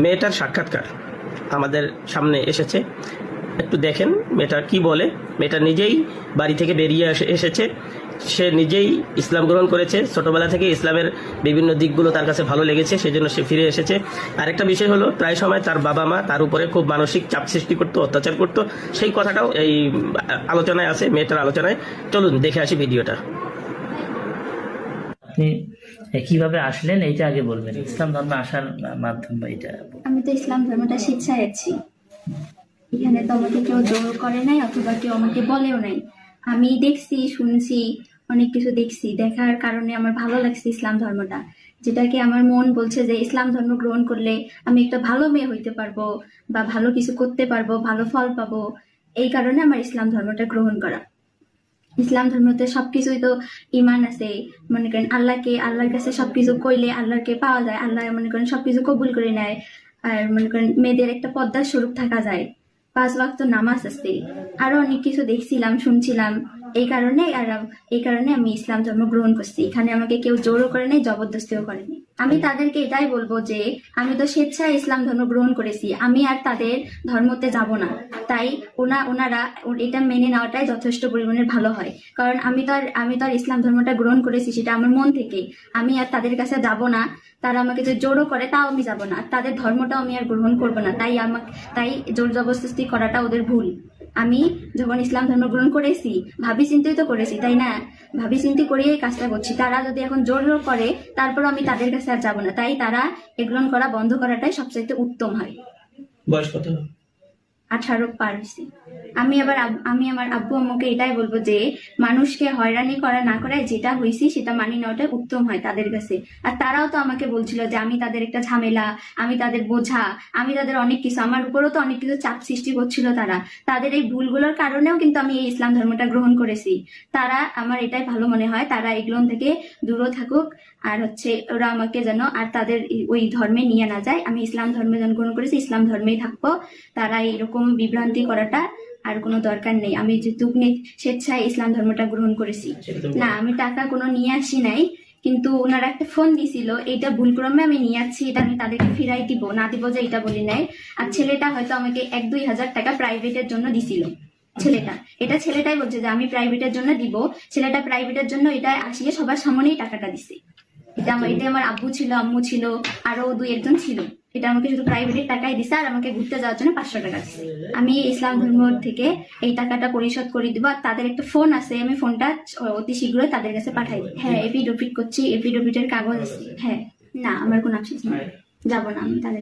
মেয়েটার সাক্ষাৎকার আমাদের সামনে এসেছে, একটু দেখেন মেয়েটা কি বলে। মেয়েটা নিজেই বাড়ি থেকে বেরিয়ে এসেছে, সে নিজেই ইসলাম গ্রহণ করেছে, ছোটবেলা থেকে ইসলামের বিভিন্ন দিকগুলো তার কাছে ভালো লেগেছে, সেজন্য সে ফিরে এসেছে। আরেকটা বিষয় হলো, প্রায় সময় তার বাবা মা তার উপরে খুব মানসিক চাপ সৃষ্টি করতো, অত্যাচার করতো, সেই কথাটাও এই আলোচনায় আছে, মেয়েটার আলোচনায়। চলুন দেখে আসি ভিডিওটা। আপনি কিভাবে আসলেন এইটা আগে বলবেন, ইসলাম ধর্মে আসার মাধ্যম বা এটা। আমি তো ইসলাম ধর্মটা স্বেচ্ছায় আছি, এখানে তো আমাকে কেউ জোর করে নাই অথবা কেউ আমাকে বলেও নাই। আমি দেখছি, শুনছি, অনেক কিছু দেখছি, দেখার কারণে আমার ভালো লাগছে ইসলাম ধর্মটা, যেটাকে আমার মন বলছে যে ইসলাম ধর্ম গ্রহণ করলে আমি একটা ভালো মেয়ে হইতে পারবো বা ভালো কিছু করতে পারবো, ভালো ফল পাবো। এই কারণে আমার ইসলাম ধর্মটা গ্রহণ করা। ইসলাম ধর্মতে সবকিছুই তো ইমান আছে, মনে করেন আল্লাহর কাছে সবকিছু কইলে আল্লাহকে পাওয়া যায়, আল্লাহ মনে করেন সবকিছু কবুল করে নেয়। আর মনে করেন মেয়েদের একটা পর্দার স্বরূপ থাকা যায়, 5 ওয়াক্ত নামাজ আছে, আরো অনেক কিছু দেখছিলাম, শুনছিলাম। এই কারণে আমি ইসলাম ধর্ম গ্রহণ করছি। এখানে আমাকে কেউ জোরও করে নাই, জবরদস্তিও করেনি। আমি তাদেরকে এটাই বলবো যে আমি তো স্বেচ্ছায় ইসলাম ধর্ম গ্রহণ করেছি, আমি আর তাদের ধর্মতে যাব না। তাই ওনারা এটা মেনে নেওয়াটাই যথেষ্ট পরিমাণে ভালো হয়। কারণ আমি তো আর ইসলাম ধর্মটা গ্রহণ করেছি সেটা আমার মন থেকে, আমি আর তাদের কাছে যাব না। তারা আমাকে যে জোরও করে তাও আমি যাব না, তাদের ধর্মটাও আমি আর গ্রহণ করবো না। তাই জোর জবরদস্তি করাটা ওদের ভুল। আমি যখন ইসলাম ধর্ম গ্রহণ করেছি ভাবি চিন্তিত করেছি, তাই না? ভাবি চিন্তি করিয়ে কাজটা করছি। তারা যদি এখন জোর করে তারপর আমি তাদের কাছে আর যাবো না। তাই তারা এগুলো করা বন্ধ করাটাই সবচাইতে উত্তম হয়। বয়স কত? 18 পার হয়েছে। আমি আমার আব্বু আম্মুকে এটাই বলবো যে মানুষকে হয়রানি করা না করায় যেটা হয়েছি সেটা মানি নেওয়াটা উত্তম হয় তাদের কাছে। আর তারাও তো আমাকে বলছিল যে আমি তাদের একটা ঝামেলা, আমি তাদের বোঝা, আমি তাদের অনেক কিছু, আমার উপরও তো অনেক কিছু চাপ সৃষ্টি করছিল। তাদের এই ভুলগুলোর কারণেও কিন্তু আমি এই ইসলাম ধর্মটা গ্রহণ করেছি। তারা, আমার এটাই ভালো মনে হয় তারা এগুলো থেকে দূরে থাকুক, আর ওরা আমাকে যেন আর তাদের ওই ধর্মে নিয়ে না যায়। আমি ইসলাম ধর্মে জন্মগ্রহণ করেছি, ইসলাম ধর্মেই থাকবো। তারা এরকম বিভ্রান্তি করাটা আর কোনো দরকার নেই। আমি যেহেতু স্বেচ্ছায় ইসলাম ধর্মটা গ্রহণ করেছি, না আমি টাকা কোনো নিয়ে আসি নাই, কিন্তু ওনারা একটা ফোন দিছিল, এটা ভুলক্রমে আমি নিয়ে আসছি, এটা আমি তাদেরকে ফিরাই দিব না দিব যে এটা বলি নাই। আর ছেলেটা হয়তো আমাকে 1-2 হাজার টাকা প্রাইভেটের জন্য দিছিল। ছেলেটাই বলছে যে আমি প্রাইভেটের জন্য দিব। ছেলেটা প্রাইভেটের জন্য এটা আসিয়ে সবার সামনেই টাকাটা দিছে। এটা আমার আব্বু ছিল, আম্মু ছিল, আরো 2-1 জন ছিল। এটা আমাকে শুধু প্রাইভেটের টাকাই দিছে, আর আমাকে ঘুরতে যাওয়ার জন্য 500 টাকা দিছে। আমি ইসলাম ধর্ম থেকে এই টাকাটা পরিশোধ করে দিব। আর তাদের একটা ফোন আছে, আমি ফোনটা অতি শীঘ্রই তাদের কাছে পাঠাই দিই। হ্যাঁ, এপিডোপিট করছি, এপিডোপিটের কাগজ আছে। হ্যাঁ, না আমার কোনো আফসোস নেই, যাবো না আমি তাদের